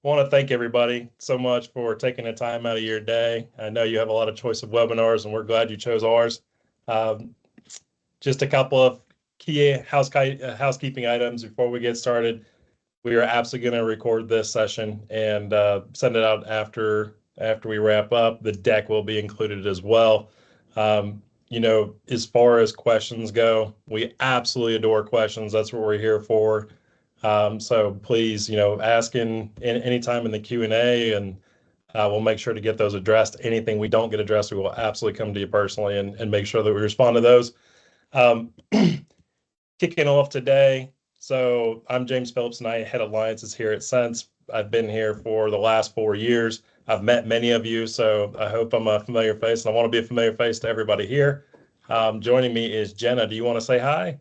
want to thank everybody so much for taking the time out of your day. I know you have a lot of choice of webinars, and we're glad you chose ours. Just a couple of key housekeeping items before we get started. We are absolutely going to record this session and send it out after we wrap up. The deck will be included as well. As far as questions go, we absolutely adore questions. That's what we're here for. So please, ask in any time in the Q&A, and we'll make sure to get those addressed. Anything we don't get addressed, we will absolutely come to you personally and make sure that we respond to those. Kicking off today, so I'm James Phillips, and I head alliances here at Sense. I've been here for the last 4 years. I've met many of you, so I hope I'm a familiar face, and I want to be a familiar face to everybody here. Joining me is Jenna. Do you want to say hi?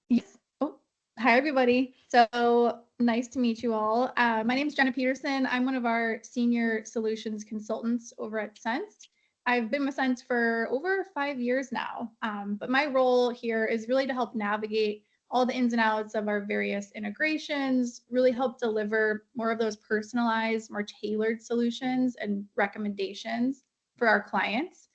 Yes. Oh, hi, everybody. So nice to meet you all. My name is Jenna Petersen. I'm one of our senior solutions consultants over at Sense. I've been with Sense for over 5 years now, but my role here is really to help navigate all the ins and outs of our various integrations, really help deliver more of those personalized, more tailored solutions and recommendations for our clients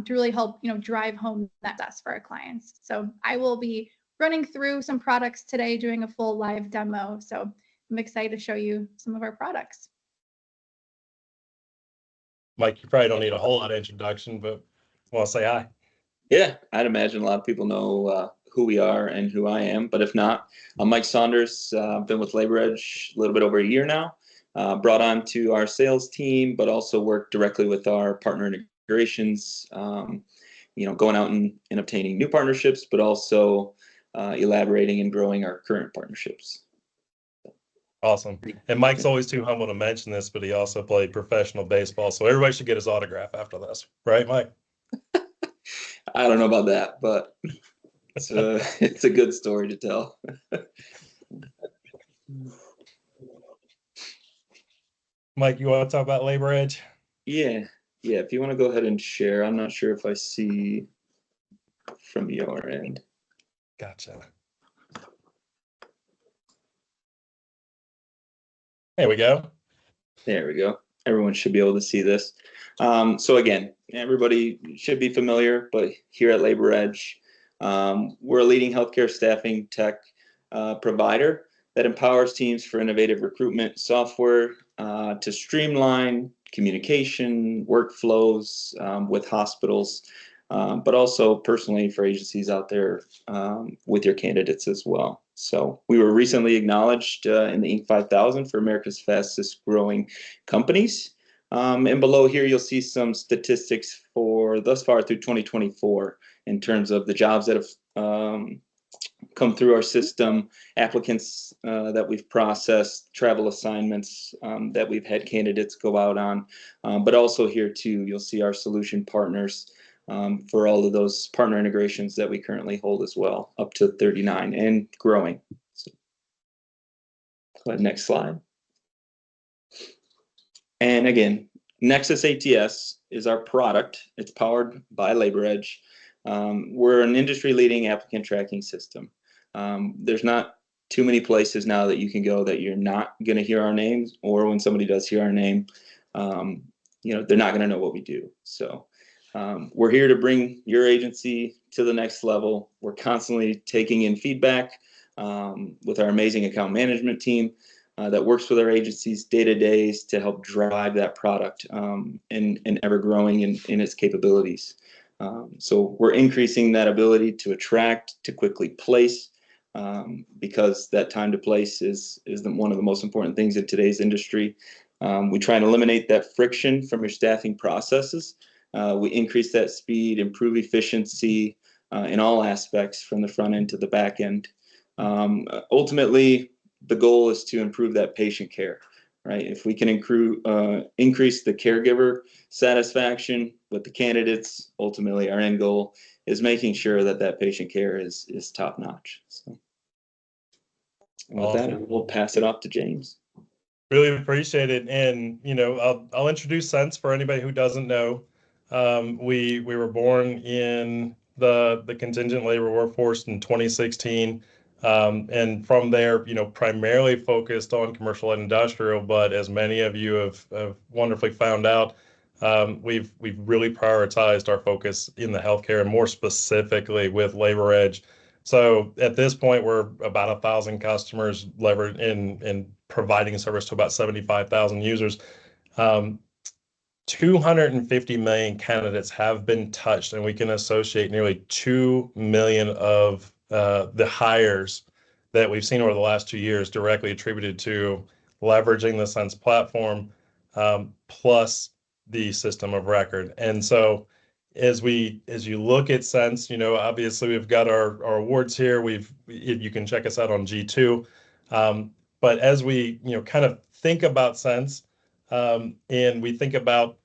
to really help, drive home that success for our clients. So I will be running through some products today, doing a full live demo. So I'm excited to show you some of our products. Mike, you probably don't need a whole lot of introduction, but want to say hi? Yeah, I'd imagine a lot of people know who we are and who I am, but if not, I'm Mike Saunders. I've been with LaborEdge a little bit over a year now, brought on to our sales team, but also work directly with our partner integrations, going out and obtaining new partnerships, but also elaborating and growing our current partnerships. Awesome. And Mike's always too humble to mention this, but he also played professional baseball, so everybody should get his autograph after this, right, Mike? I don't know about that, but it's a good story to tell. Mike, you want to talk about LaborEdge? Yeah. If you want to go ahead and share, I'm not sure if I see from your end. Gotcha. There we go. There we go. Everyone should be able to see this. So again, everybody should be familiar, but here at LaborEdge, we're a leading healthcare staffing tech provider that empowers teams for innovative recruitment software to streamline communication, workflows with hospitals, but also personally for agencies out there with your candidates as well. So we were recently acknowledged in the Inc. 5000 for America's fastest growing companies. And below here, you'll see some statistics for thus far through 2024 in terms of the jobs that have come through our system, applicants that we've processed, travel assignments that we've had candidates go out on. But also here too, you'll see our solution partners for all of those partner integrations that we currently hold as well, up to 39 and growing. So, go ahead, next slide. And again, NexusATS is our product. It's powered by LaborEdge. We're an industry-leading applicant tracking system. There's not too many places now that you can go that you're not going to hear our names, or when somebody does hear our name, they're not going to know what we do. So we're here to bring your agency to the next level. We're constantly taking in feedback with our amazing account management team that works with our agencies day to day to help drive that product and ever growing in its capabilities. So we're increasing that ability to attract, to quickly place, because that time to place is one of the most important things in today's industry. We try and eliminate that friction from your staffing processes. We increase that speed, improve efficiency in all aspects from the front end to the back end. Ultimately, the goal is to improve that patient care, right? If we can increase the caregiver satisfaction with the candidates, ultimately our end goal is making sure that patient care is top notch. So with that, we'll pass it off to James. Really appreciate it. And, I'll introduce Sense for anybody who doesn't know. We were born in the contingent labor workforce in 2016. And from there, primarily focused on commercial and industrial, but as many of you have wonderfully found out, we've really prioritized our focus in the healthcare and more specifically with LaborEdge. So at this point, we're about 1,000 customers levered in providing service to about 75,000 users. 250 million candidates have been touched, and we can associate nearly 2 million of the hires that we've seen over the last 2 years directly attributed to leveraging the Sense platform, plus the system of record. And so as you look at Sense, obviously we've got our awards here. You can check us out on G2. But as we, kind of think about Sense, and we think about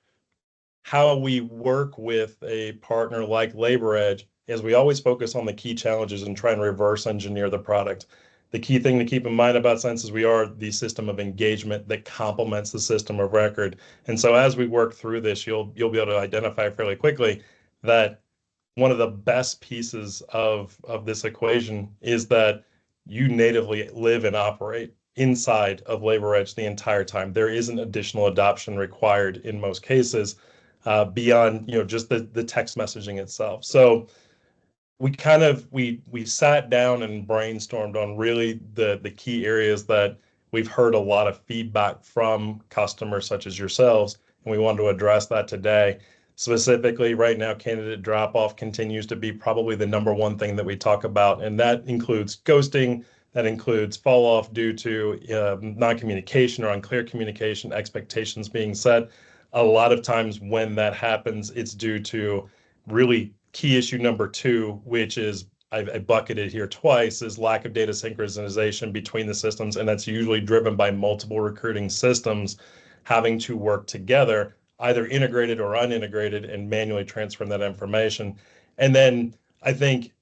how we work with a partner like LaborEdge, is we always focus on the key challenges and try and reverse engineer the product. The key thing to keep in mind about Sense is we are the system of engagement that complements the system of record. And so as we work through this, you'll be able to identify fairly quickly that one of the best pieces of this equation is that you natively live and operate inside of LaborEdge the entire time. There isn't additional adoption required in most cases beyond just the text messaging itself. So we sat down and brainstormed on really the key areas that we've heard a lot of feedback from customers such as yourselves, and we wanted to address that today. Specifically, right now, candidate drop-off continues to be probably the number one thing that we talk about, and that includes ghosting, that includes fall-off due to non-communication or unclear communication, expectations being set. A lot of times when that happens, it's due to really key issue number 2, which is I bucketed here twice, is lack of data synchronization between the systems, and that's usually driven by multiple recruiting systems having to work together, either integrated or unintegrated, and manually transferring that information. And then I think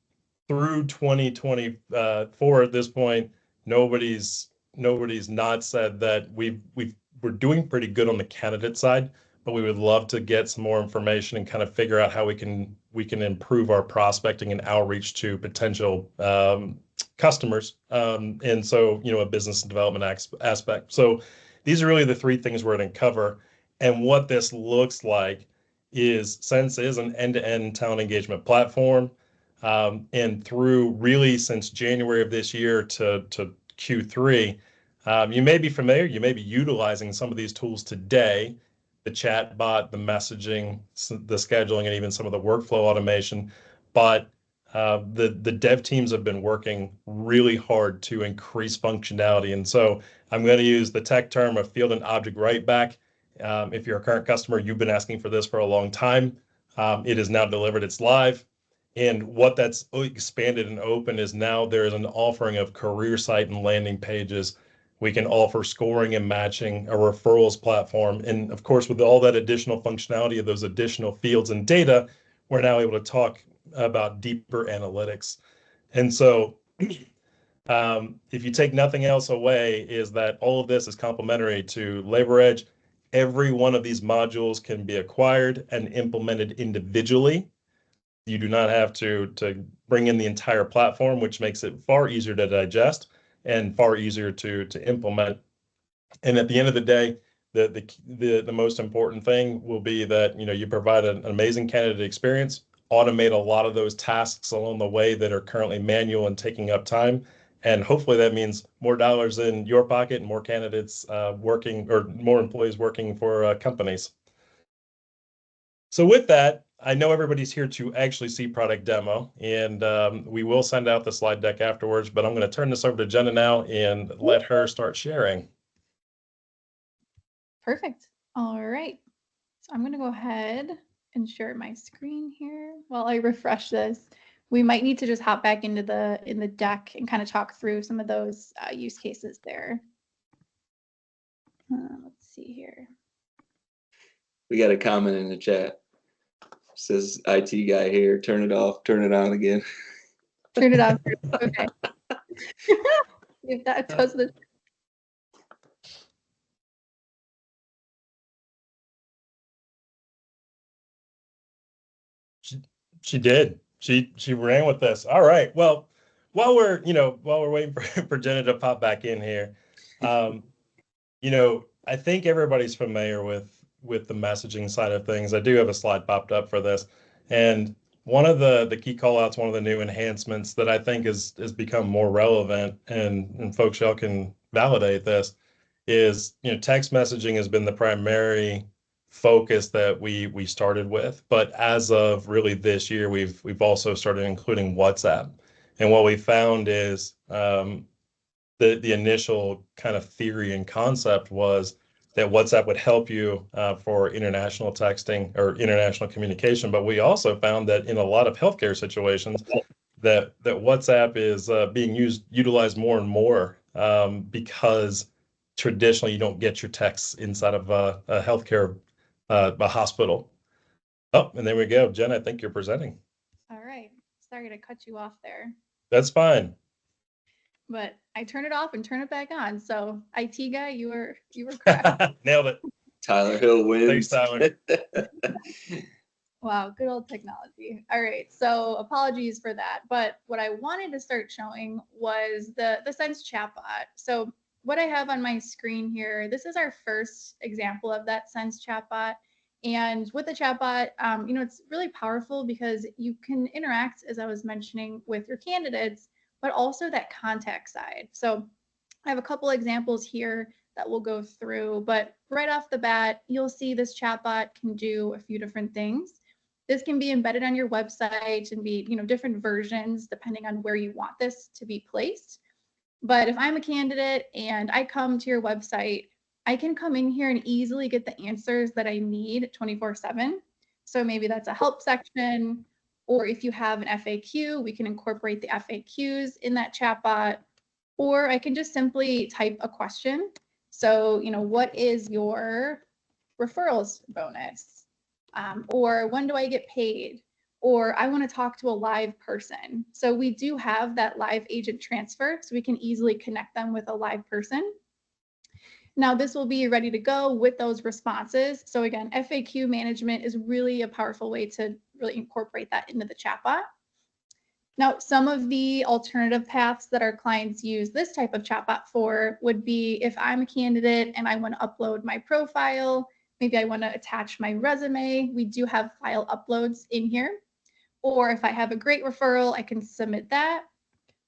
through 2024 at this point, nobody's not said that we're doing pretty good on the candidate side, but we would love to get some more information and kind of figure out how we can improve our prospecting and outreach to potential customers. And so, a business development aspect. So these are really the 3 things we're going to cover. And what this looks like is Sense is an end-to-end talent engagement platform. And through really since January of this year to Q3, you may be familiar, you may be utilizing some of these tools today, the chatbot, the messaging, the scheduling, and even some of the workflow automation. But the dev teams have been working really hard to increase functionality. And so I'm going to use the tech term of field and object write back. If you're a current customer, you've been asking for this for a long time. It is now delivered, it's live. And what that's expanded and open is now there is an offering of career site and landing pages. We can offer scoring and matching, a referrals platform. And of course, with all that additional functionality of those additional fields and data, we're now able to talk about deeper analytics. And so if you take nothing else away, is that all of this is complementary to LaborEdge. Every one of these modules can be acquired and implemented individually. You do not have to bring in the entire platform, which makes it far easier to digest and far easier to implement. And at the end of the day, the most important thing will be that you provide an amazing candidate experience, automate a lot of those tasks along the way that are currently manual and taking up time. And hopefully that means more dollars in your pocket and more candidates working, or more employees working for companies. So with that, I know everybody's here to actually see product demo, and we will send out the slide deck afterwards, but I'm going to turn this over to Jenna now and let her start sharing. Perfect. All right. So I'm going to go ahead and share my screen here while I refresh this. We might need to just hop back into the deck and kind of talk through some of those use cases there. Let's see here. We got a comment in the chat. Says IT guy here, turn it off, turn it on again. Turn it on. Okay. If that does the. She did. She ran with this. All right. Well, while we're waiting for Jenna to pop back in here, I think everybody's familiar with the messaging side of things. I do have a slide popped up for this, and one of the key callouts, one of the new enhancements that I think has become more relevant, and folks, y'all can validate this, is text messaging has been the primary focus that we started with, but as of really this year, we've also started including WhatsApp. And what we found is the initial kind of theory and concept was that WhatsApp would help you for international texting or international communication. But we also found that in a lot of healthcare situations, that WhatsApp is being utilized more and more because traditionally you don't get your texts inside of a healthcare a hospital. Oh, and there we go. Jen, I think you're presenting. All right. Sorry to cut you off there. That's fine. But I turn it off and turn it back on. So IT guy, you were correct. Nailed it. Tyler Hill wins. Thanks, Tyler. Wow, good old technology. All right, so apologies for that. But what I wanted to start showing was the Sense chatbot. So what I have on my screen here, this is our first example of that Sense chatbot. And with the chatbot, it's really powerful because you can interact, as I was mentioning, with your candidates, but also that contact side. So I have a couple examples here that we'll go through, but right off the bat, you'll see this chatbot can do a few different things. This can be embedded on your website and be, different versions depending on where you want this to be placed. But if I'm a candidate and I come to your website, I can come in here and easily get the answers that I need 24/7. So maybe that's a help section, or if you have an FAQ, we can incorporate the FAQs in that chatbot, or I can just simply type a question. So, what is your referrals bonus? Or when do I get paid? Or I want to talk to a live person. So we do have that live agent transfer, so we can easily connect them with a live person. Now this will be ready to go with those responses. So again, FAQ management is really a powerful way to really incorporate that into the chatbot. Now, some of the alternative paths that our clients use this type of chatbot for would be if I'm a candidate and I want to upload my profile, maybe I want to attach my resume, we do have file uploads in here. Or if I have a great referral, I can submit that.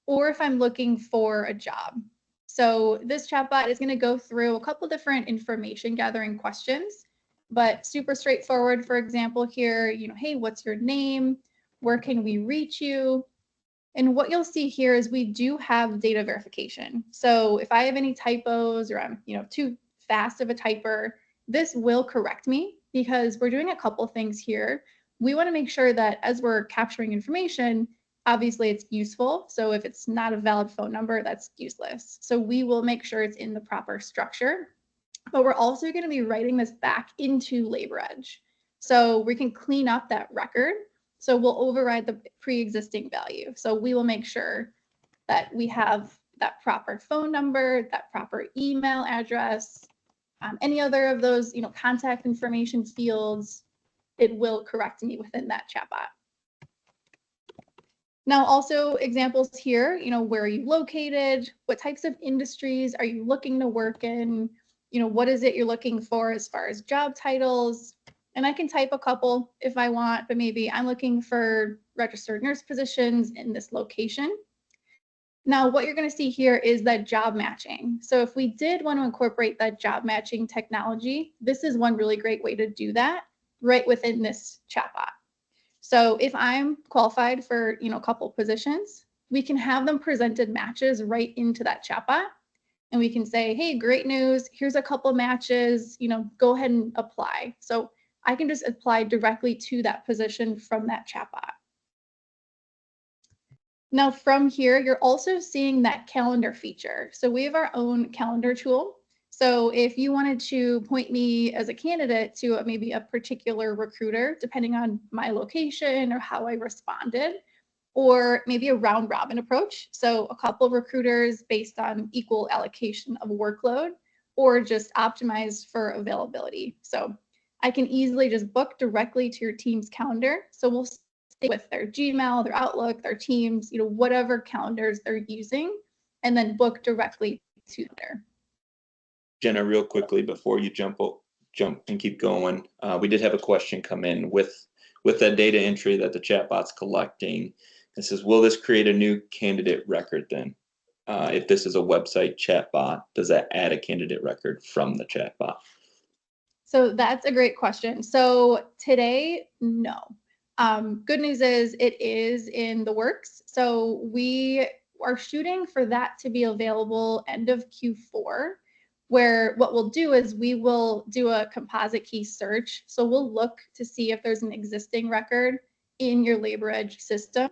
Or if I'm looking for a job. So this chatbot is going to go through a couple different information gathering questions, but super straightforward. For example, here, hey, what's your name? Where can we reach you? And what you'll see here is we do have data verification. So if I have any typos or I'm, too fast of a typer, this will correct me because we're doing a couple things here. We want to make sure that as we're capturing information, obviously it's useful. So if it's not a valid phone number, that's useless. So we will make sure it's in the proper structure. But we're also going to be writing this back into LaborEdge. So we can clean up that record. So we'll override the pre-existing value. So we will make sure that we have that proper phone number, that proper email address, any other of those, contact information fields, it will correct me within that chatbot. Now, also examples here, where are you located? What types of industries are you looking to work in? What is it you're looking for as far as job titles? And I can type a couple if I want, but maybe I'm looking for registered nurse positions in this location. Now, what you're going to see here is that job matching. So if we did want to incorporate that job matching technology, this is one really great way to do that right within this chatbot. So if I'm qualified for, a couple positions, we can have them presented matches right into that chatbot. And we can say, hey, great news, here's a couple matches, go ahead and apply. So I can just apply directly to that position from that chatbot. Now from here, you're also seeing that calendar feature. So we have our own calendar tool. So if you wanted to point me as a candidate to maybe a particular recruiter, depending on my location or how I responded, or maybe a round robin approach. So a couple of recruiters based on equal allocation of workload, or just optimized for availability. So I can easily just book directly to your team's calendar. So we'll with their Gmail, their Outlook, their Teams, whatever calendars they're using, and then book directly to there. Jenna, real quickly before you jump and keep going, we did have a question come in with that data entry that the chatbot's collecting. It says, will this create a new candidate record then? If this is a website chatbot, does that add a candidate record from the chatbot? So that's a great question. So today, no. Good news is it is in the works. So we are shooting for that to be available end of Q4, where what we'll do is we will do a composite key search. So we'll look to see if there's an existing record in your LaborEdge system.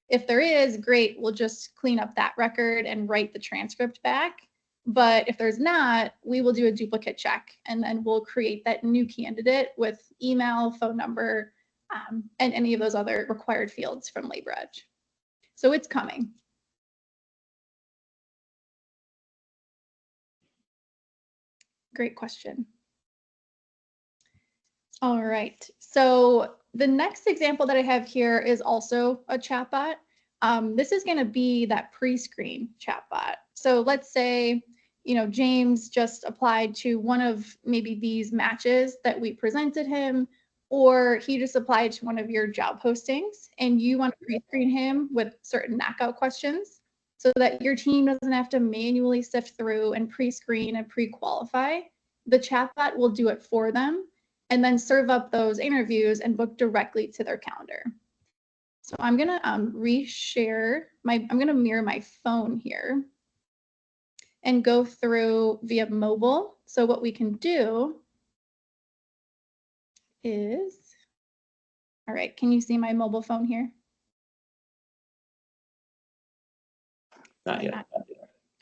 If there is, great, we'll just clean up that record and write the transcript back. But if there's not, we will do a duplicate check, and then we'll create that new candidate with email, phone number, and any of those other required fields from LaborEdge. So it's coming. Great question. All right, so the next example that I have here is also a chatbot. This is going to be that pre-screen chatbot. So let's say, James just applied to one of maybe these matches that we presented him, or he just applied to one of your job postings and you want to pre-screen him with certain knockout questions so that your team doesn't have to manually sift through and pre-screen and pre-qualify. The chatbot will do it for them and then serve up those interviews and book directly to their calendar. So I'm going to reshare I'm going to mirror my phone here and go through via mobile. So what we can do is, all right, can you see my mobile phone here? Not yet.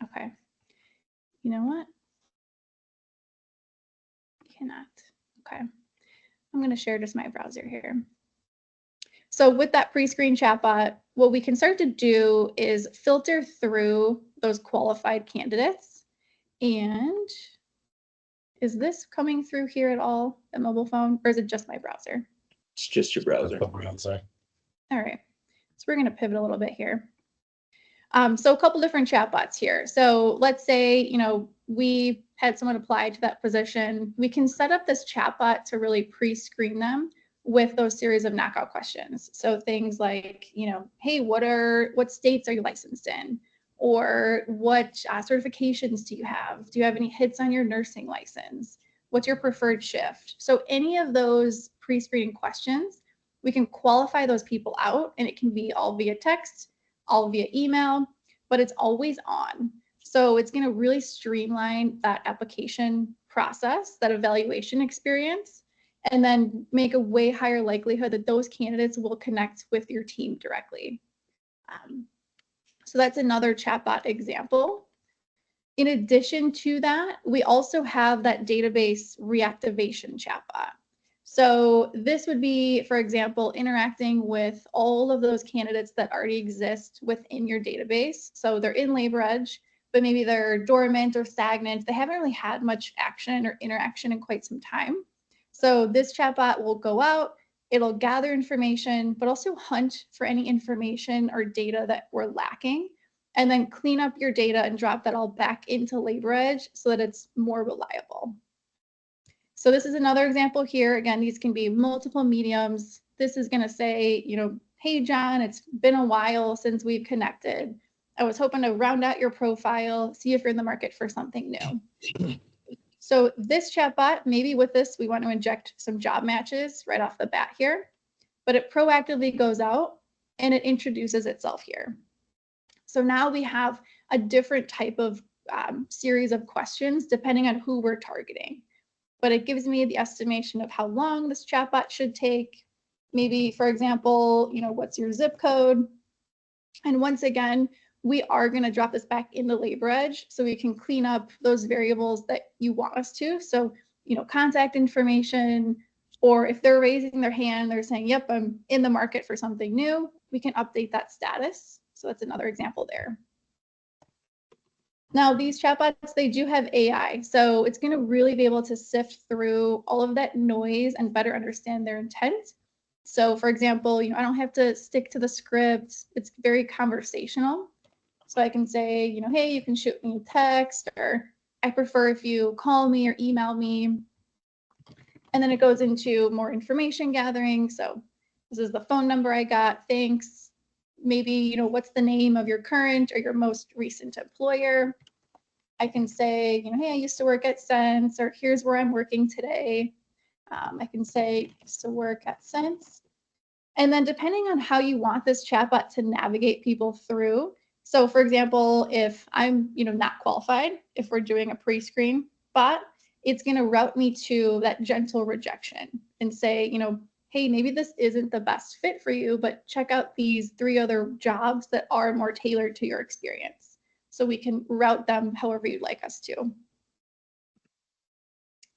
Okay. You know what? Cannot. Okay. I'm going to share just my browser here. So with that pre-screen chatbot, what we can start to do is filter through those qualified candidates. And is this coming through here at all, the mobile phone, or is it just my browser? It's just your browser. All right. So we're going to pivot a little bit here. So a couple different chatbots here. So let's say, we had someone apply to that position. We can set up this chatbot to really pre-screen them with those series of knockout questions. So things like, hey, what states are you licensed in? Or what certifications do you have? Do you have any hits on your nursing license? What's your preferred shift? So any of those pre-screening questions, we can qualify those people out, and it can be all via text, all via email, but it's always on. So it's going to really streamline that application process, that evaluation experience, and then make a way higher likelihood that those candidates will connect with your team directly. So that's another chatbot example. In addition to that, we also have that database reactivation chatbot. So this would be, for example, interacting with all of those candidates that already exist within your database. So they're in LaborEdge, but maybe they're dormant or stagnant. They haven't really had much action or interaction in quite some time. So this chatbot will go out, it'll gather information, but also hunt for any information or data that we're lacking, and then clean up your data and drop that all back into LaborEdge so that it's more reliable. So this is another example here. Again, these can be multiple mediums. This is going to say, hey, John, it's been a while since we've connected. I was hoping to round out your profile, see if you're in the market for something new. So this chatbot, maybe with this, we want to inject some job matches right off the bat here, but it proactively goes out and it introduces itself here. So now we have a different type of series of questions depending on who we're targeting. But it gives me the estimation of how long this chatbot should take. Maybe, for example, what's your zip code? And once again, we are going to drop this back into LaborEdge so we can clean up those variables that you want us to. So, contact information, or if they're raising their hand, they're saying, yep, I'm in the market for something new, we can update that status. So that's another example there. Now, these chatbots, they do have AI, so it's going to really be able to sift through all of that noise and better understand their intent So for example, I don't have to stick to the script. It's very conversational. So I can say, hey, you can shoot me a text, or I prefer if you call me or email me. And then it goes into more information gathering. So this is the phone number I got. Thanks. Maybe, what's the name of your current or your most recent employer? I can say, hey, I used to work at Sense, or here's where I'm working today. I can say, I used to work at Sense. And then depending on how you want this chatbot to navigate people through. So for example, if I'm, not qualified, if we're doing a pre-screen bot, it's going to route me to that gentle rejection and say, hey, maybe this isn't the best fit for you, but check out these 3 other jobs that are more tailored to your experience. So we can route them however you'd like us to.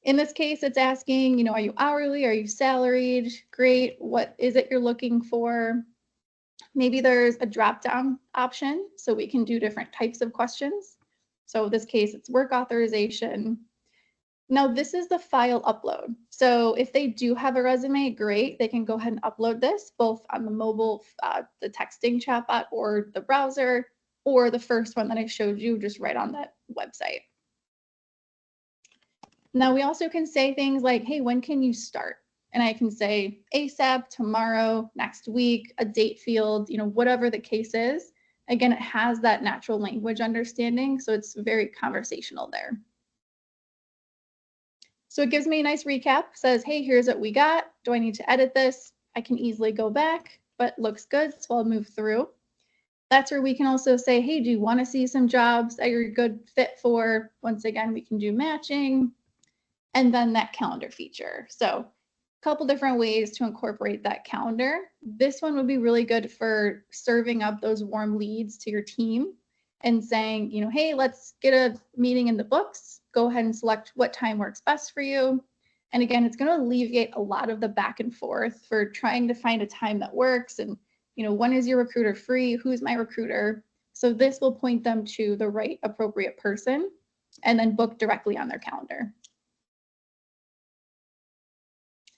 In this case, it's asking, are you hourly? Are you salaried? Great. What is it you're looking for? Maybe there's a drop-down option, so we can do different types of questions. So in this case, it's work authorization. Now, this is the file upload. So if they do have a resume, great. They can go ahead and upload this both on the mobile, the texting chatbot, or the browser, or the first one that I showed you just right on that website. Now, we also can say things like, hey, when can you start? And I can say ASAP, tomorrow, next week, a date field, whatever the case is. Again, it has that natural language understanding, so it's very conversational there. So it gives me a nice recap, says, hey, here's what we got. Do I need to edit this? I can easily go back, but looks good, so I'll move through. That's where we can also say, hey, do you want to see some jobs that you're a good fit for? Once again, we can do matching, and then that calendar feature. So a couple different ways to incorporate that calendar. This one would be really good for serving up those warm leads to your team and saying, hey, let's get a meeting in the books. Go ahead and select what time works best for you. And again, it's going to alleviate a lot of the back and forth for trying to find a time that works. And, when is your recruiter free? Who's my recruiter? So this will point them to the right appropriate person and then book directly on their calendar.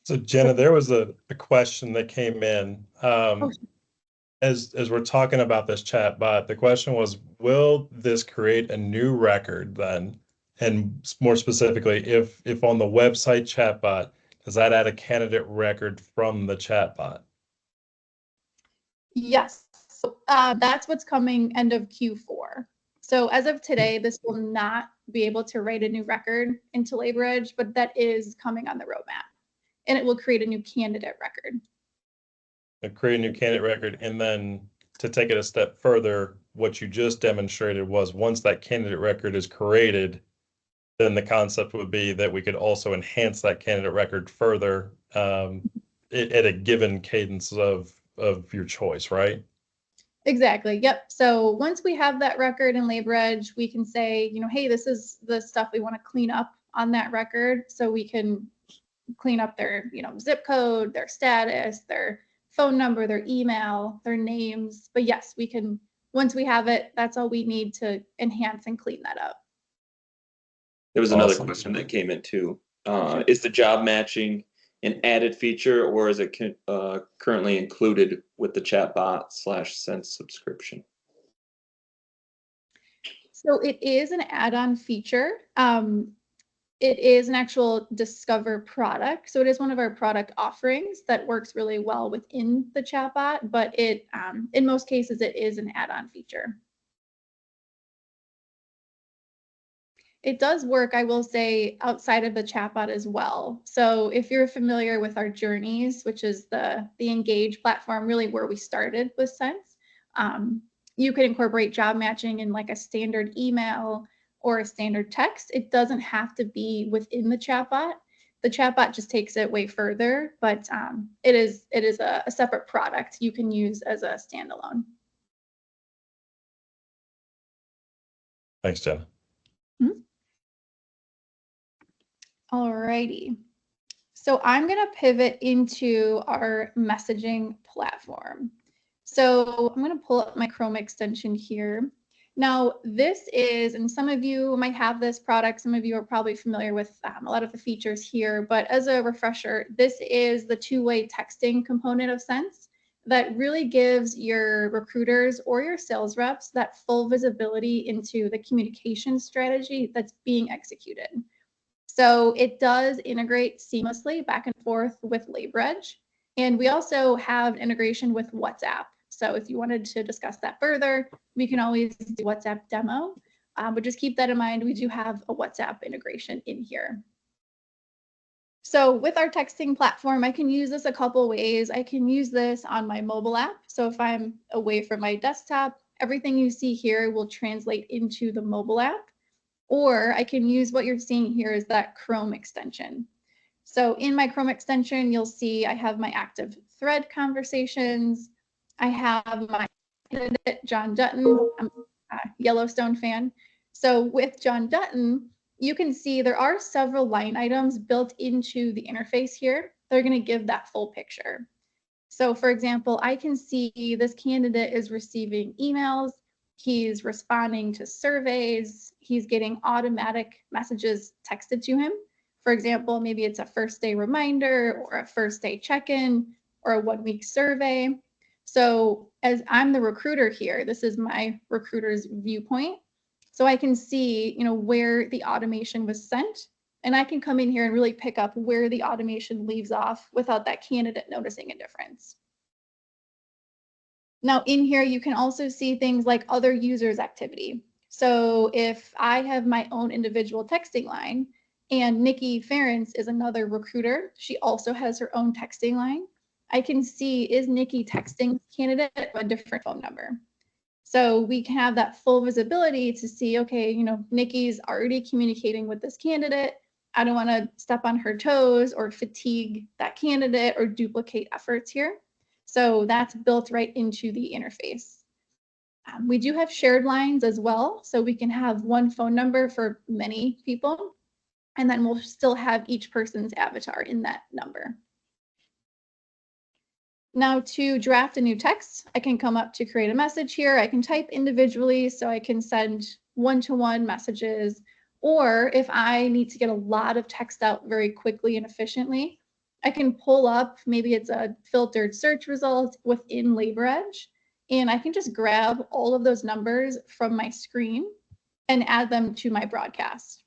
So Jenna, there was a question that came in. As we're talking about this chat bot, the question was, will this create a new record then? And more specifically, if on the website chatbot, does that add a candidate record from the chatbot? Yes, so, that's what's coming end of Q4. So as of today, this will not be able to write a new record into LaborEdge, but that is coming on the roadmap. And it will create a new candidate record. Create a new candidate record, and then to take it a step further, what you just demonstrated was once that candidate record is created, then the concept would be that we could also enhance that candidate record further at a given cadence of your choice, right? Exactly. Yep. So once we have that record in LaborEdge, we can say, hey, this is the stuff we want to clean up on that record. So we can clean up their, zip code, their status, their phone number, their email, their names. But yes, we can, once we have it, that's all we need to enhance and clean that up. There was another question that came in too. Is the job matching an added feature, or is it currently included with the chatbot / Sense subscription? So it is an add-on feature. It is an actual Discover product. So it is one of our product offerings that works really well within the chatbot, but it, in most cases, it is an add-on feature. It does work, I will say, outside of the chatbot as well. So if you're familiar with our journeys, which is the Engage platform, really where we started with Sense, you could incorporate job matching in like a standard email or a standard text. It doesn't have to be within the chatbot. The chatbot just takes it way further, but it is a separate product you can use as a standalone. Thanks, Jenna. Alrighty. So I'm going to pivot into our messaging platform. So I'm going to pull up my Chrome extension here. Now, this is, and some of you might have this product, some of you are probably familiar with a lot of the features here, but as a refresher, this is the two-way texting component of Sense that really gives your recruiters or your sales reps that full visibility into the communication strategy that's being executed. So it does integrate seamlessly back and forth with LaborEdge. And we also have integration with WhatsApp. So if you wanted to discuss that further, we can always do WhatsApp demo, but just keep that in mind. We do have a WhatsApp integration in here. So with our texting platform, I can use this a couple ways. I can use this on my mobile app. So if I'm away from my desktop, everything you see here will translate into the mobile app. Or I can use what you're seeing here is that Chrome extension. So in my Chrome extension, you'll see I have my active thread conversations. I have my candidate, John Dutton. I'm a Yellowstone fan. So with John Dutton, you can see there are several line items built into the interface here. They're going to give that full picture. So for example, I can see this candidate is receiving emails. He's responding to surveys. He's getting automatic messages texted to him. For example, maybe it's a first day reminder or a first day check-in or a 1 week survey. So as I'm the recruiter here, this is my recruiter's viewpoint. So I can see, where the automation was sent, and I can come in here and really pick up where the automation leaves off without that candidate noticing a difference. Now in here, you can also see things like other users' activity. So if I have my own individual texting line and Nikki Ferentz is another recruiter, she also has her own texting line. I can see, is Nikki texting candidate a different phone number? So we can have that full visibility to see, okay, Nikki's already communicating with this candidate. I don't want to step on her toes or fatigue that candidate or duplicate efforts here. So that's built right into the interface. We do have shared lines as well. So we can have one phone number for many people, and then we'll still have each person's avatar in that number. Now to draft a new text, I can come up to create a message here. I can type individually, so I can send one-to-one messages. Or if I need to get a lot of text out very quickly and efficiently, I can pull up, maybe it's a filtered search result within LaborEdge, and I can just grab all of those numbers from my screen and add them to my broadcast.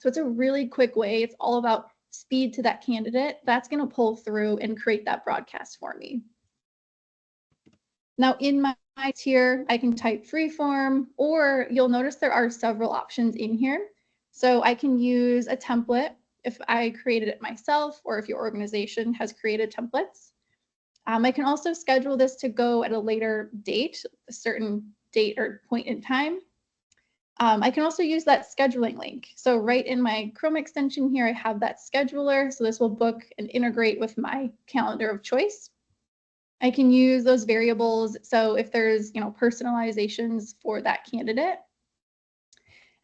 So it's a really quick way. It's all about speed to that candidate. That's going to pull through and create that broadcast for me. Now in my tier, I can type freeform, or you'll notice there are several options in here. So I can use a template if I created it myself, or if your organization has created templates. I can also schedule this to go at a later date, a certain date or point in time. I can also use that scheduling link. So right in my Chrome extension here, I have that scheduler. So this will book and integrate with my calendar of choice. I can use those variables. So if there's, personalizations for that candidate.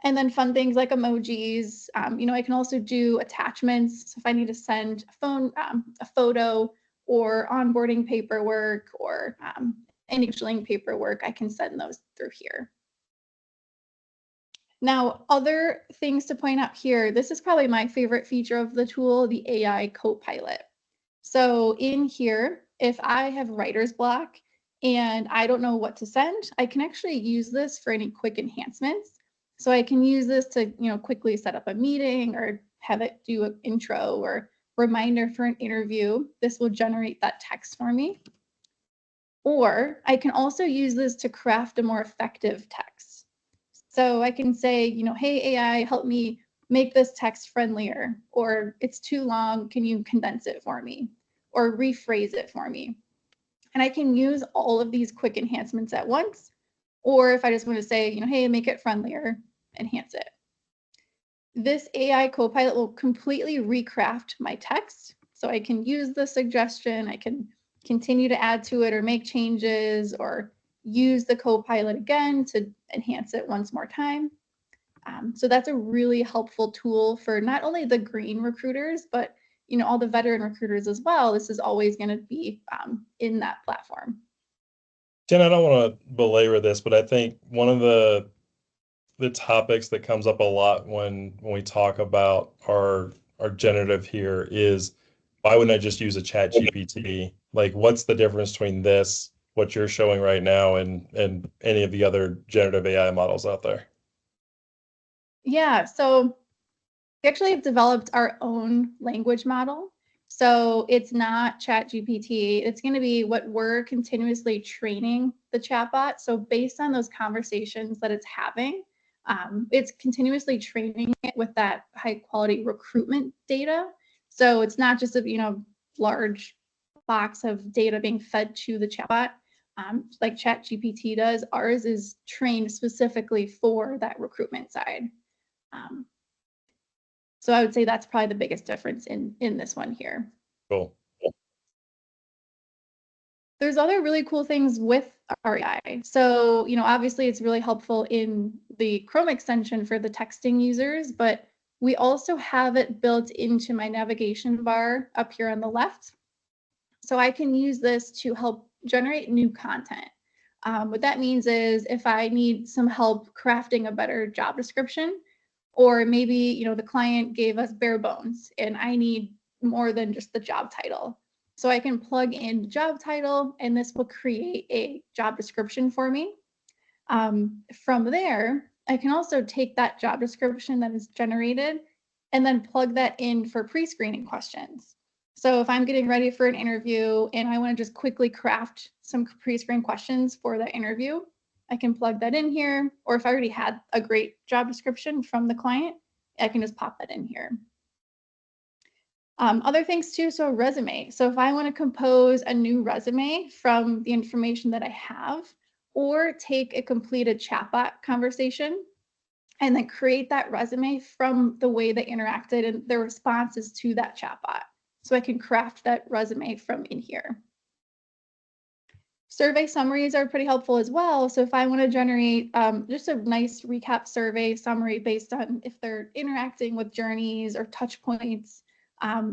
And then fun things like emojis. I can also do attachments. So if I need to send a photo or onboarding paperwork or any scheduling paperwork, I can send those through here. Now, other things to point out here, this is probably my favorite feature of the tool, the AI Copilot. So in here, if I have writer's block and I don't know what to send, I can actually use this for any quick enhancements. So I can use this to, quickly set up a meeting or have it do an intro or reminder for an interview. This will generate that text for me. Or I can also use this to craft a more effective text. So I can say, hey, AI, help me make this text friendlier, or it's too long, can you condense it for me, or rephrase it for me? And I can use all of these quick enhancements at once, or if I just want to say, hey, make it friendlier, enhance it. This AI Copilot will completely recraft my text, so I can use the suggestion, I can continue to add to it or make changes, or use the Copilot again to enhance it once more time. So that's a really helpful tool for not only the green recruiters, but all the veteran recruiters as well. This is always going to be in that platform. Jen, I don't want to belabor this, but I think one of the topics that comes up a lot when we talk about our generative here is, why wouldn't I just use a chat GPT? Like, what's the difference between this, what you're showing right now, and any of the other generative AI models out there? Yeah, so we actually have developed our own language model. So it's not ChatGPT. It's going to be what we're continuously training the chatbot. So based on those conversations that it's having, it's continuously training it with that high quality recruitment data. So it's not just a large box of data being fed to the chatbot like ChatGPT does. Ours is trained specifically for that recruitment side. So I would say that's probably the biggest difference in this one here. Cool. There's other really cool things with our AI. So, obviously it's really helpful in the Chrome extension for the texting users, but we also have it built into my navigation bar up here on the left. So I can use this to help generate new content. What that means is if I need some help crafting a better job description, or maybe, the client gave us bare bones and I need more than just the job title. So I can plug in the job title and this will create a job description for me. From there, I can also take that job description that is generated and then plug that in for pre-screening questions. So if I'm getting ready for an interview and I want to just quickly craft some pre-screen questions for that interview, I can plug that in here. Or if I already had a great job description from the client, I can just pop that in here. Other things too, so resume. So if I want to compose a new resume from the information that I have, or take a completed chatbot conversation and then create that resume from the way they interacted and their responses to that chatbot. So I can craft that resume from in here. Survey summaries are pretty helpful as well. So if I want to generate just a nice recap survey summary based on if they're interacting with journeys or touch points,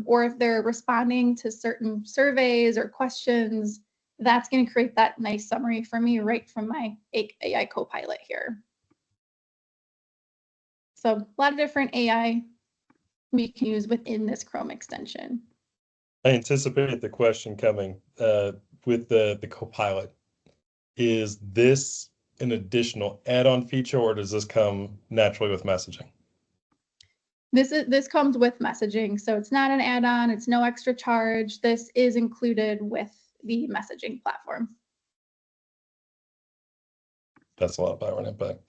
or if they're responding to certain surveys or questions, that's going to create that nice summary for me right from my AI Copilot here. So a lot of different AI we can use within this Chrome extension. I anticipated the question coming with the Copilot. Is this an additional add-on feature, or does this come naturally with messaging? This comes with messaging, so it's not an add-on. It's no extra charge. This is included with the messaging platform. That's a lot better impact.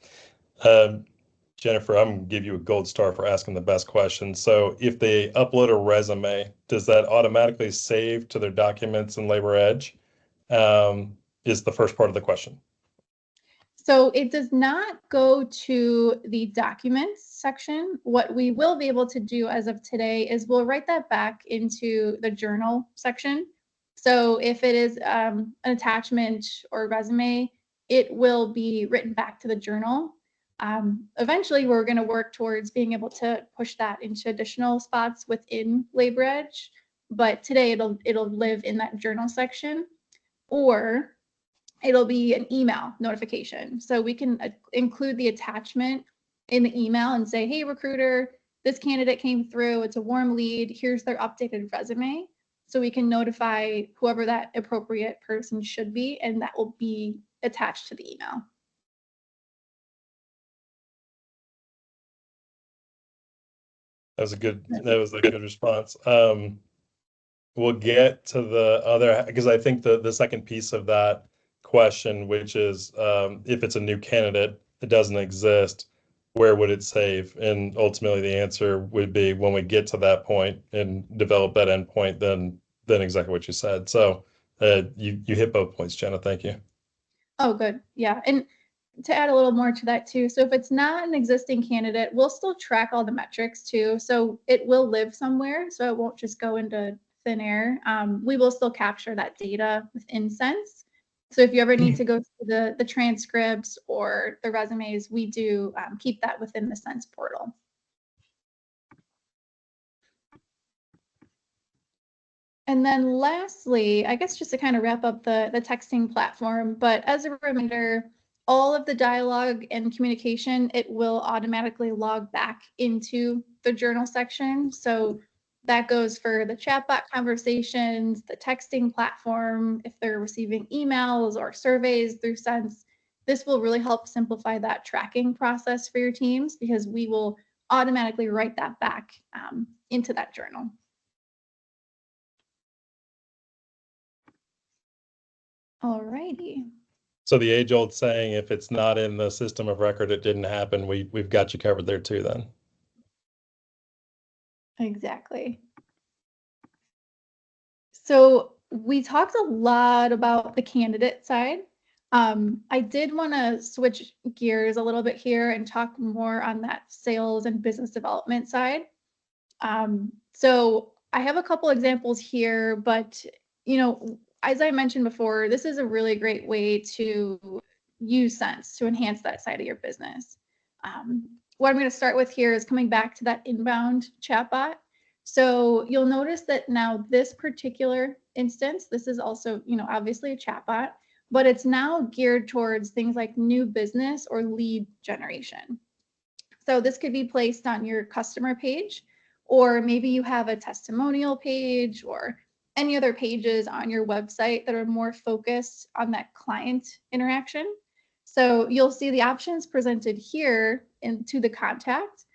Jennifer, I'm going to give you a gold star for asking the best question. So if they upload a resume, does that automatically save to their documents in LaborEdge? Is the first part of the question. So it does not go to the documents section. What we will be able to do as of today is we'll write that back into the journal section. So if it is an attachment or resume, it will be written back to the journal. Eventually, we're going to work towards being able to push that into additional spots within LaborEdge, but today it'll live in that journal section, or it'll be an email notification. So we can include the attachment in the email and say, hey, recruiter, this candidate came through. It's a warm lead. Here's their updated resume. So we can notify whoever that appropriate person should be, and that will be attached to the email. That was a good response. We'll get to the other, because I think the second piece of that question, which is if it's a new candidate that doesn't exist, where would it save? And ultimately the answer would be when we get to that point and develop that endpoint, then exactly what you said. So you hit both points, Jenna. Thank you. Oh, good. Yeah. And to add a little more to that too, so if it's not an existing candidate, we'll still track all the metrics too. So it will live somewhere, so it won't just go into thin air. We will still capture that data within Sense. So if you ever need to go through the transcripts or the resumes, we do keep that within the Sense portal. And then lastly, I guess just to kind of wrap up the texting platform, but as a reminder, all of the dialogue and communication, it will automatically log back into the journal section. So that goes for the chatbot conversations, the texting platform, if they're receiving emails or surveys through Sense. This will really help simplify that tracking process for your teams because we will automatically write that back into that journal. All righty. So the age-old saying, if it's not in the system of record, it didn't happen. We've got you covered there too then. Exactly. So we talked a lot about the candidate side. I did want to switch gears a little bit here and talk more on that sales and business development side. So I have a couple examples here, but as I mentioned before, this is a really great way to use Sense to enhance that side of your business. What I'm going to start with here is coming back to that inbound chatbot. So you'll notice that now this particular instance, this is also, obviously a chatbot, but it's now geared towards things like new business or lead generation. So this could be placed on your customer page, or maybe you have a testimonial page or any other pages on your website that are more focused on that client interaction. So you'll see the options presented here into the contact.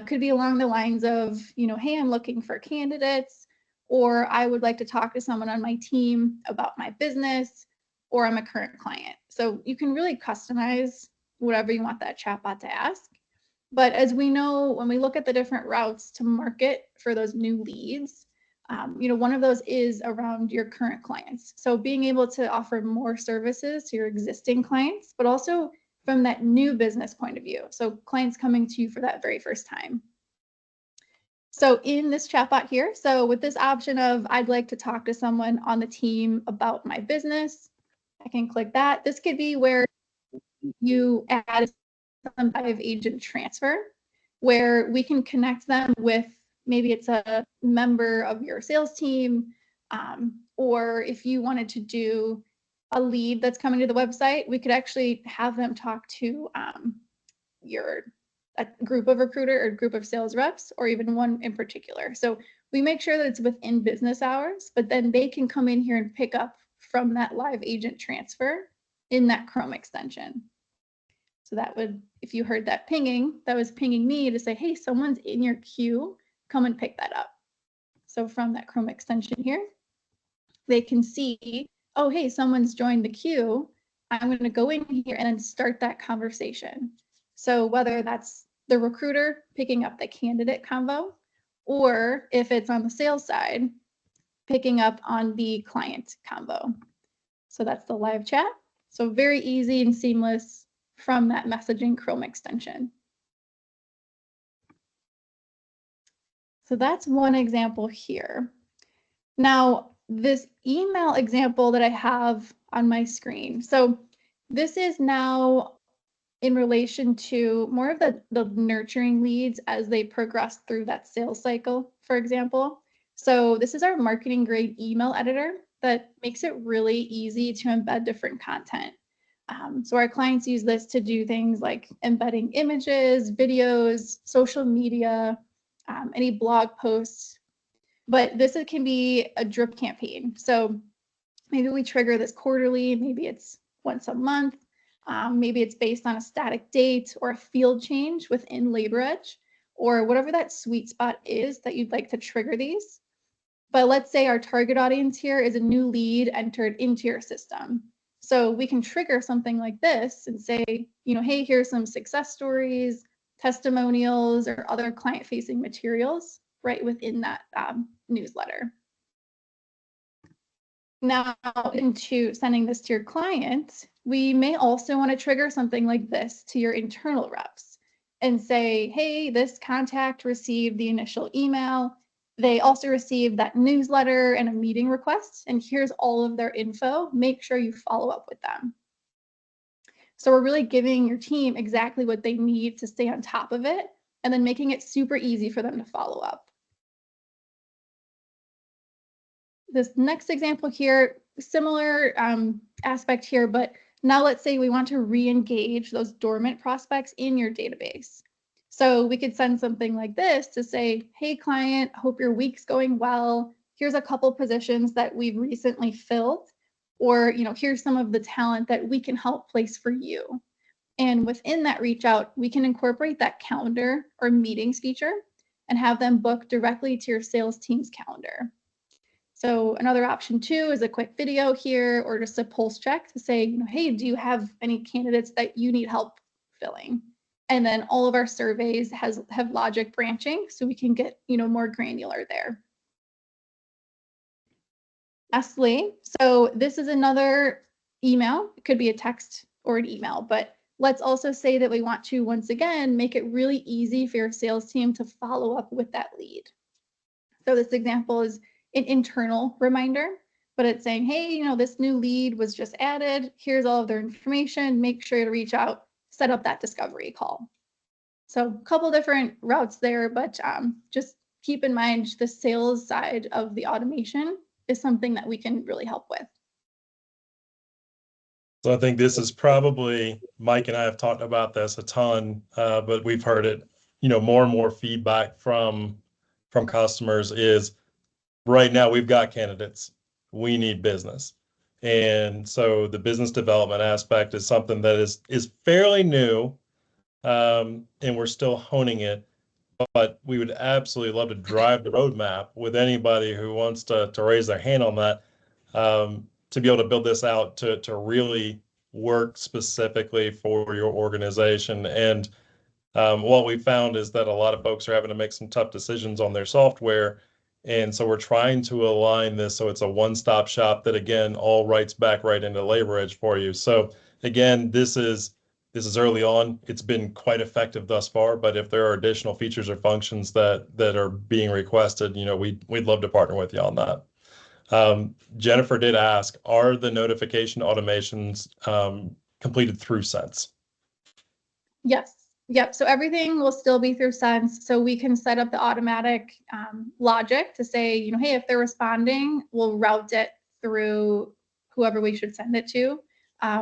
Could be along the lines of, hey, I'm looking for candidates, or I would like to talk to someone on my team about my business, or I'm a current client. So you can really customize whatever you want that chatbot to ask. But as we know, when we look at the different routes to market for those new leads, one of those is around your current clients. So being able to offer more services to your existing clients, but also from that new business point of view. So clients coming to you for that very first time. So in this chatbot here, so with this option of I'd like to talk to someone on the team about my business, I can click that. This could be where you add some type of agent transfer where we can connect them with, maybe it's a member of your sales team, or if you wanted to do a lead that's coming to the website, we could actually have them talk to a group of recruiter or group of sales reps, or even one in particular. So we make sure that it's within business hours, but then they can come in here and pick up from that live agent transfer in that Chrome extension. So that would, if you heard that pinging, that was pinging me to say, hey, someone's in your queue, come and pick that up. So from that Chrome extension here, they can see, oh, hey, someone's joined the queue. I'm going to go in here and then start that conversation. So whether that's the recruiter picking up the candidate convo, or if it's on the sales side, picking up on the client convo. So that's the live chat. So very easy and seamless from that messaging Chrome extension. So that's one example here. Now, this email example that I have on my screen. So this is now in relation to more of the nurturing leads as they progress through that sales cycle, for example. So this is our marketing grade email editor that makes it really easy to embed different content. So our clients use this to do things like embedding images, videos, social media, any blog posts. But this can be a drip campaign. So maybe we trigger this quarterly, maybe it's once a month, maybe it's based on a static date or a field change within LaborEdge, or whatever that sweet spot is that you'd like to trigger these. But let's say our target audience here is a new lead entered into your system. So we can trigger something like this and say, hey, here's some success stories, testimonials, or other client-facing materials right within that newsletter. Now, into sending this to your client, we may also want to trigger something like this to your internal reps and say, hey, this contact received the initial email. They also received that newsletter and a meeting request, and here's all of their info. Make sure you follow up with them. So we're really giving your team exactly what they need to stay on top of it, and then making it super easy for them to follow up. this next example here, similar aspect here, but now let's say we want to re-engage those dormant prospects in your database. So we could send something like this to say, hey client, hope your week's going well. Here's a couple positions that we've recently filled, or here's some of the talent that we can help place for you. And within that reach out, we can incorporate that calendar or meetings feature and have them book directly to your sales team's calendar. So another option too is a quick video here, or just a pulse check to say, hey, do you have any candidates that you need help filling? And then all of our surveys have logic branching, so we can get more granular there. Lastly, so this is another email. It could be a text or an email, but let's also say that we want to, once again, make it really easy for your sales team to follow up with that lead. So this example is an internal reminder, but it's saying, hey, this new lead was just added. Here's all of their information. Make sure to reach out, set up that discovery call. So a couple different routes there, but just keep in mind the sales side of the automation is something that we can really help with. So I think this is probably, Mike and I have talked about this a ton, but we've heard it, more and more feedback from customers is right now we've got candidates, we need business. And so the business development aspect is something that is fairly new, and we're still honing it, but we would absolutely love to drive the roadmap with anybody who wants to raise their hand on that, to be able to build this out to really work specifically for your organization. And what we found is that a lot of folks are having to make some tough decisions on their software. And so we're trying to align this so it's a one-stop shop that, again, all writes back right into LaborEdge for you. So again, this is early on. It's been quite effective thus far, but if there are additional features or functions that are being requested, we'd love to partner with you on that. Jennifer did ask, are the notification automations completed through Sense? Yes. Yep. So everything will still be through Sense. So we can set up the automatic logic to say, hey, if they're responding, we'll route it through whoever we should send it to.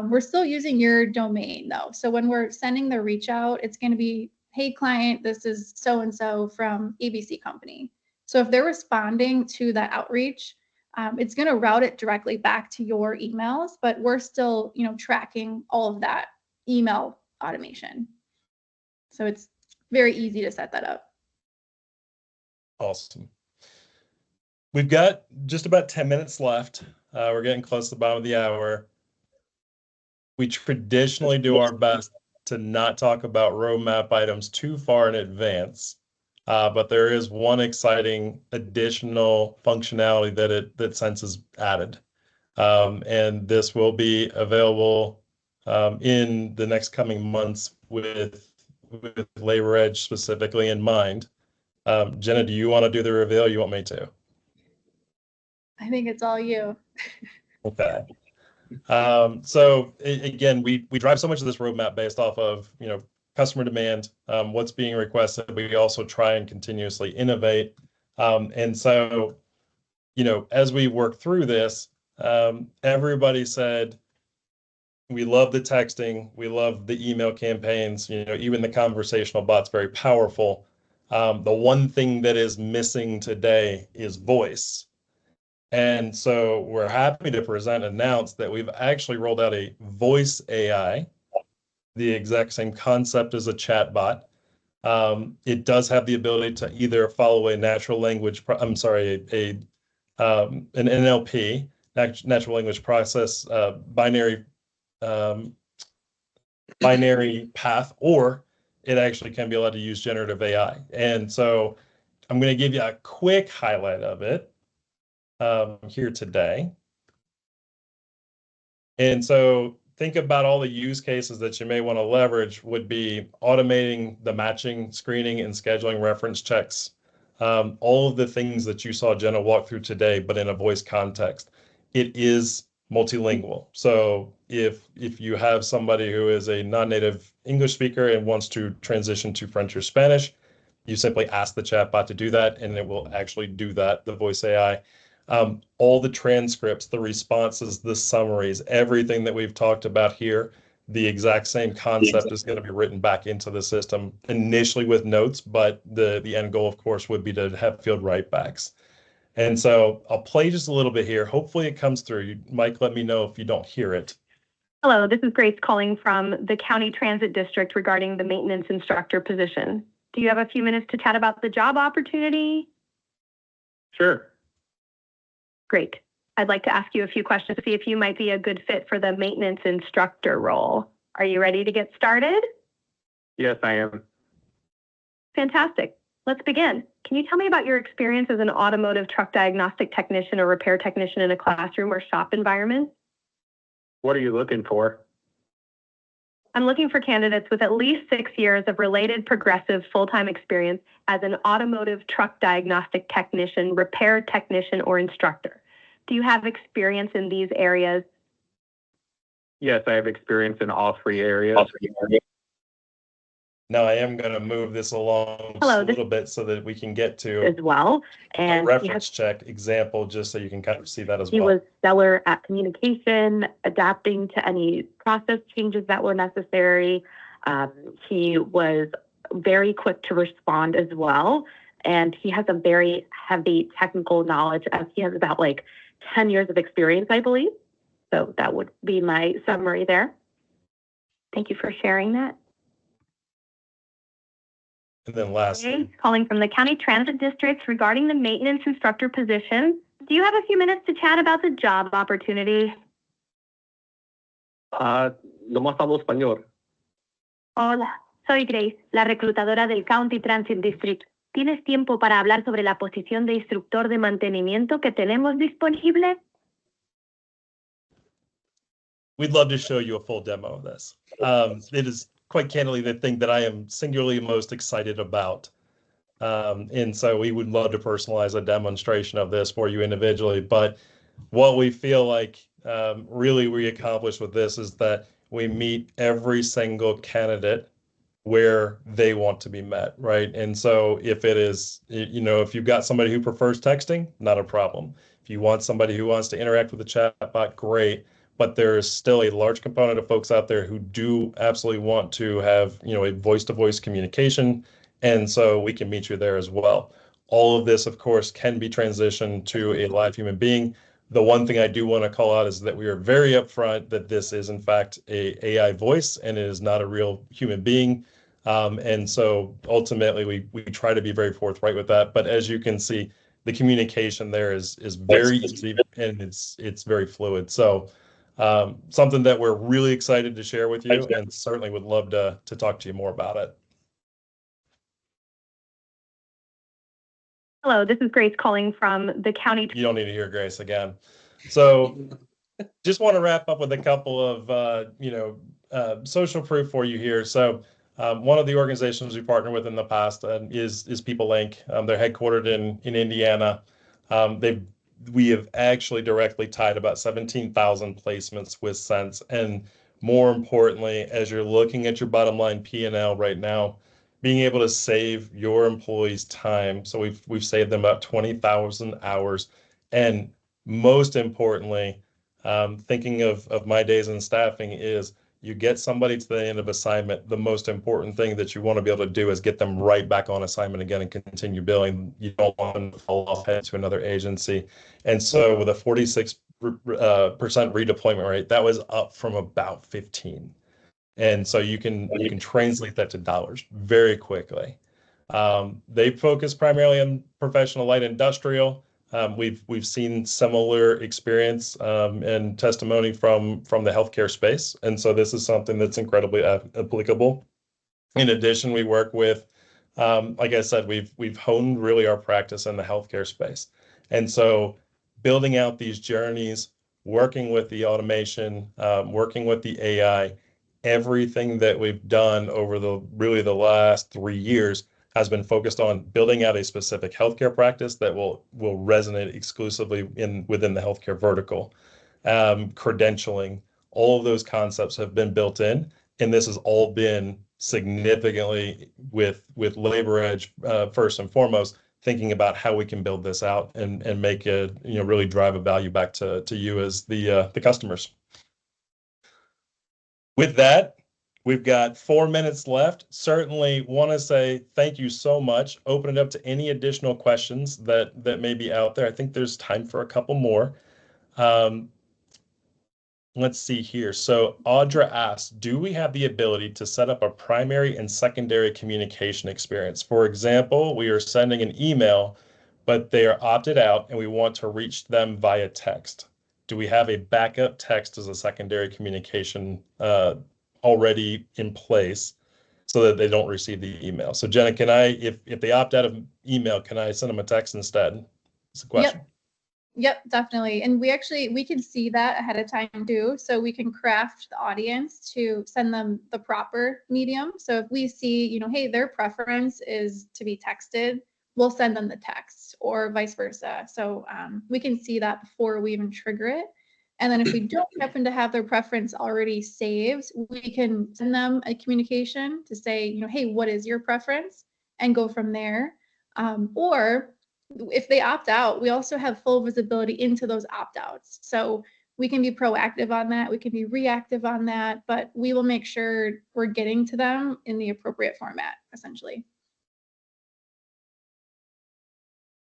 We're still using your domain though. So when we're sending the reach out, it's going to be, hey client, this is so-and-so from ABC company. So if they're responding to that outreach, it's going to route it directly back to your emails, but we're still, tracking all of that email automation. So it's very easy to set that up. Awesome. We've got just about 10 minutes left. We're getting close to the bottom of the hour. We traditionally do our best to not talk about roadmap items too far in advance, but there is one exciting additional functionality that Sense has added. And this will be available in the next coming months with LaborEdge specifically in mind. Jenna, do you want to do the reveal? Or you want me to? I think it's all you. Okay. So again, we drive so much of this roadmap based off of, customer demand, what's being requested, but we also try and continuously innovate. And so, as we work through this, everybody said, we love the texting, we love the email campaigns, even the conversational bots, very powerful. The one thing that is missing today is voice. And so we're happy to announce that we've actually rolled out a voice AI, the exact same concept as a chatbot. It does have the ability to either follow a natural language, an NLP, natural language process, binary path, or it actually can be allowed to use generative AI. And so I'm going to give you a quick highlight of it here today. And so think about all the use cases that you may want to leverage would be automating the matching, screening, and scheduling reference checks. All of the things that you saw Jenna walk through today, but in a voice context. It is multilingual. So if you have somebody who is a non-native English speaker and wants to transition to French or Spanish, you simply ask the chatbot to do that, and it will actually do that, the voice AI. All the transcripts, the responses, the summaries, everything that we've talked about here, the exact same concept is going to be written back into the system initially with notes, but the end goal, of course, would be to have field write-backs. And so I'll play just a little bit here. Hopefully it comes through. Mike, let me know if you don't hear it. Hello, this is Grace calling from the County Transit District regarding the maintenance instructor position. Do you have a few minutes to chat about the job opportunity? Sure. Great. I'd like to ask you a few questions to see if you might be a good fit for the maintenance instructor role. Are you ready to get started? Yes, I am. Fantastic. Let's begin. Can you tell me about your experience as an automotive truck diagnostic technician or repair technician in a classroom or shop environment? What are you looking for? I'm looking for candidates with at least 6 years of related progressive full-time experience as an automotive truck diagnostic technician, repair technician, or instructor. Do you have experience in these areas? Yes, I have experience in all three areas. Now I am going to move this along Hello, just a little bit so that we can get to As well. a And reference check example, just so you can kind of see that as he well. was stellar at communication, adapting to any process changes that were necessary. He was very quick to respond as well. And he has a very heavy technical knowledge, as he has about 10 years of experience, I believe. So that would be my summary there. Thank you for sharing that. And then lastly, Calling from the County Transit District regarding the maintenance instructor position. Do you have a few minutes to chat about the job opportunity? Nomás hablo español. Hola, soy Grace, la reclutadora del County Transit District. ¿Tienes tiempo para hablar sobre la posición de instructor de mantenimiento que tenemos disponible? we'd love to show you a full demo of this. It is quite candidly the thing that I am singularly most excited about. And so we would love to personalize a demonstration of this for you individually. But what we feel like really we accomplish with this is that we meet every single candidate where they want to be met, right? And so if it is, if you've got somebody who prefers texting, not a problem. If you want somebody who wants to interact with the chatbot, great. But there's still a large component of folks out there who do absolutely want to have, a voice-to-voice communication. And so we can meet you there as well. All of this, of course, can be transitioned to a live human being. The one thing I do want to call out is that we are very upfront that this is, in fact, a AI voice and it is not a real human being. And so ultimately, we try to be very forthright with that. But as you can see, the communication there is very easy and it's very fluid. So something that we're really excited to share with you and certainly would love to talk to you more about it. Hello, this is Grace calling from the county. You don't need to hear Grace again. So just want to wrap up with a couple of, social proof for you here. So one of the organizations we partnered with in the past is People Inc. They're headquartered in Indiana. We have actually directly tied about 17,000 placements with Sense. And more importantly, as you're looking at your bottom line P&L right now, being able to save your employees time. So we've saved them about 20,000 hours. And most importantly, thinking of my days in staffing is you get somebody to the end of assignment. The most important thing that you want to be able to do is get them right back on assignment again and continue billing. You don't want them to fall off head to another agency. And so with a 46% redeployment rate, that was up from about 15. And so you can translate that to dollars very quickly. They focus primarily on professional light industrial. We've seen similar experience and testimony from the healthcare space, and so this is something that's incredibly applicable. In addition, we work with, like I said, we've honed really our practice in the healthcare space, and so building out these journeys, working with the automation, working with the AI. Everything that we've done over the last 3 years has been focused on building out a specific healthcare practice that will resonate exclusively within the healthcare vertical. Credentialing, all of those concepts have been built in, and this has all been significantly with LaborEdge first and foremost thinking about how we can build this out and make it, really drive a value back to you as the customers. With that, we've got 4 minutes left. Certainly want to say thank you so much. Open it up to any additional questions that may be out there. I think there's time for a couple more. Let's see here. So Audra asks, do we have the ability to set up a primary and secondary communication experience? For example, we are sending an email, but they are opted out and we want to reach them via text. Do we have a backup text as a secondary communication already in place so that they don't receive the email? So Jenna, can I, if they opt out of email, can I send them a text instead? That's the question. Yep, definitely. And we can see that ahead of time too. So we can craft the audience to send them the proper medium. So if we see, hey, their preference is to be texted, we'll send them the text or vice versa. So we can see that before we even trigger it. And then if we don't happen to have their preference already saved, we can send them a communication to say, hey, what is your preference? And go from there. Or if they opt out, we also have full visibility into those opt-outs. So we can be proactive on that. We can be reactive on that, but we will make sure we're getting to them in the appropriate format, essentially.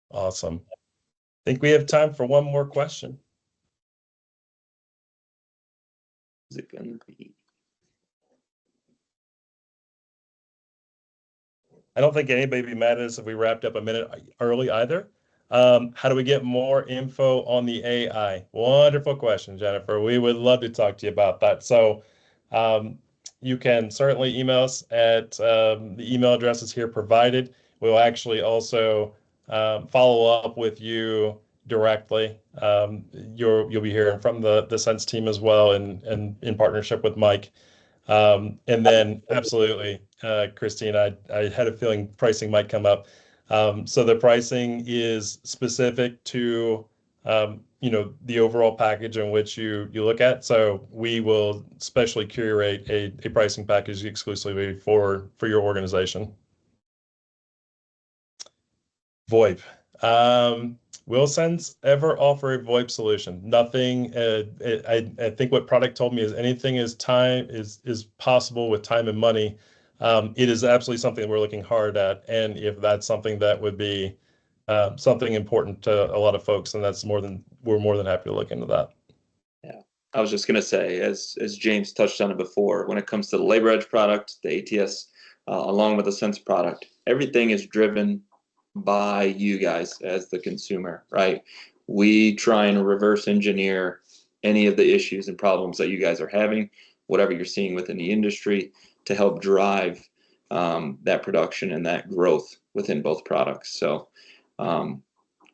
Awesome. I think we have time for one more question. Is it going to be? I don't think anybody would be mad at us if we wrapped up a minute early either. How do we get more info on the AI? Wonderful question, Jennifer. We would love to talk to you about that. So you can certainly email us at the email addresses here provided. We'll actually also follow up with you directly. You'll be hearing from the Sense team as well, and in partnership with Mike. And then absolutely, Christine, I had a feeling pricing might come up. So the pricing is specific to, the overall package in which you look at. So we will specially curate a pricing package exclusively for your organization. VoIP. Will Sense ever offer a VoIP solution? Nothing. I think what product told me is anything is possible with time and money. It is absolutely something we're looking hard at, and if that's something that would be something important to a lot of folks, and we're more than happy to look into that. Yeah, I was just going to say, as James touched on it before, when it comes to the LaborEdge product, the ATS, along with the Sense product, everything is driven by you guys as the consumer, right? We try and reverse engineer any of the issues and problems that you guys are having, whatever you're seeing within the industry, to help drive that production and that growth within both products. So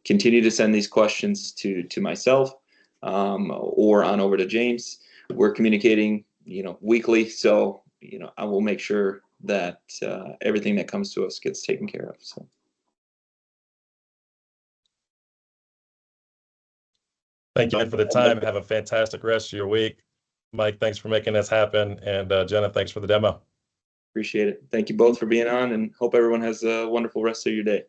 continue to send these questions to myself or on over to James. We're communicating, weekly. So, I will make sure that everything that comes to us gets taken care of. So. Thank you for the time. Have a fantastic rest of your week. Mike, thanks for making this happen. And Jenna, thanks for the demo. Appreciate it. Thank you both for being on, and hope everyone has a wonderful rest of your day.